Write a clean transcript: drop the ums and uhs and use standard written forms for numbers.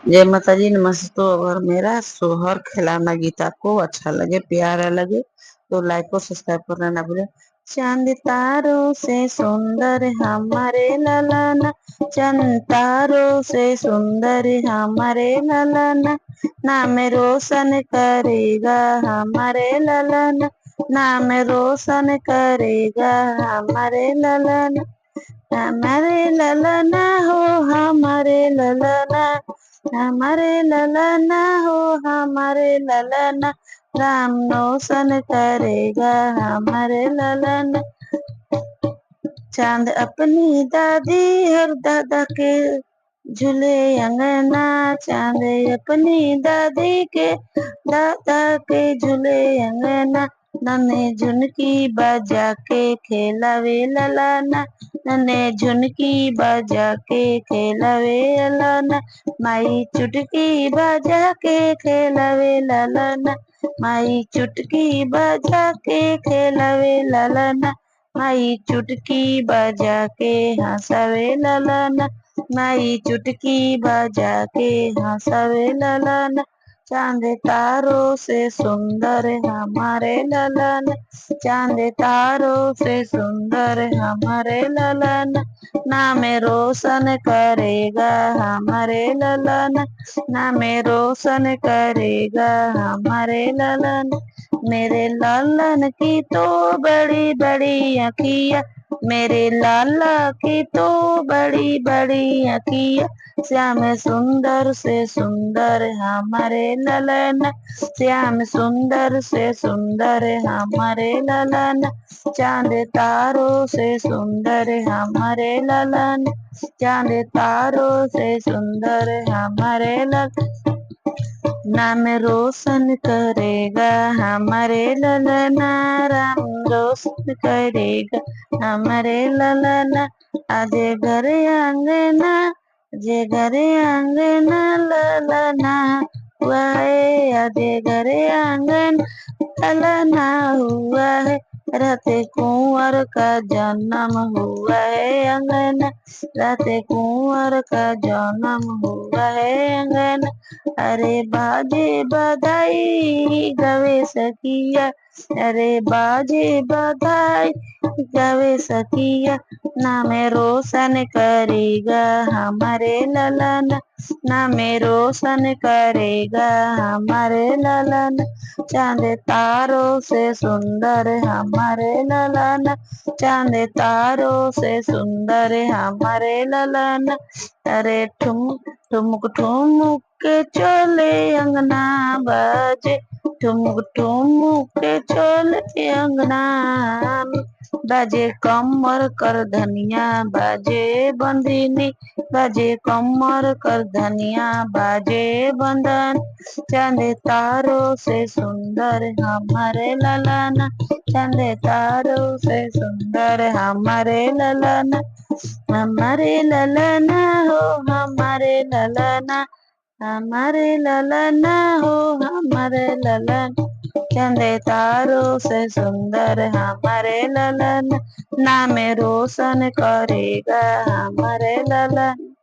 जय माता जी। नमस्ते। तो अगर मेरा सोहर खिलाना गीत आपको अच्छा लगे, प्यारा लगे, तो लाइक और सब्सक्राइब करना ना भूलें। चांद तारों से सुंदर हमारे ललना, चंद तारों से सुंदर हमारे ललना, नाम रोशन करेगा हमारे ललना, नाम रोशन करेगा हमारे ललना, हमारे ललना हो, हमारे ललना, हमारे ललना हो, हमारे ललना, राम रोशन करेगा हमारे ललना। चांद अपनी दादी और दादा के झूले अंगना, चांद अपनी दादी के दादा के झूले अंगना, नन्हे झुनकी बजा के खेलावे ललना, नन्हे झुनकी बजा के खेलावे ललना, माई चुटकी बजा के खेलावे ललना, माई चुटकी बजा के खेलावे ललना, माई चुटकी बजा के हंसावे ललना, माई चुटकी बजा के हंसावे ललना। चांद तारों से सुंदर हमारे ललन, चांद तारों से सुंदर हमारे ललन, नाम रोशन करेगा हमारे ललन, नाम रोशन करेगा हमारे ललन। मेरे लालन की तो बड़ी बड़ी अखियाँ, मेरे लाला की तो बड़ी बड़ी अखियाँ, श्याम सुंदर से सुंदर हमारे ललन, श्याम सुंदर से सुंदर हमारे ललन, चांद तारों से सुंदर हमारे ललन, चांद तारों से सुंदर हमारे ललन, नाम रोशन करेगा हमारे ललना, राम रोशन करेगा हमारे ललना। आजे घर आंगना, जे घर आंगना ललना हुआ है, आजे घर आंगन ललना हुआ है, राते कुंवर का जन्म हुआ है अंगना, राते कुंवर का जन्म हुआ है अंगना। अरे बाजे बधाई गवे सखिया, अरे बाजे बधाई गवे सखिया, नाम रोशन करेगा हमारे ललन, नाम रोशन करेगा हमारे ललन। चांद तारों से सुंदर हमारे ललन, चांद तारों से सुंदर हमारे ललन। अरे ठुमुक ठुमुक के चले अंगना बाजे, ठुमुक ठुमुक के चले अंगना बाजे कमर कर धनिया, बाजे बंदिनी, बाजे कमर कर धनिया, बाजे बंदन। चांद तारों से सुंदर हमारे ललना, चांद तारों से सुंदर हमारे ललना, हमारे ललना हो, हमारे ललना, हमारे ललना हो, हमारे ललन, चांद तारों से सुंदर हमारे ललन, नाम रोशन करेगा हमारे ललन।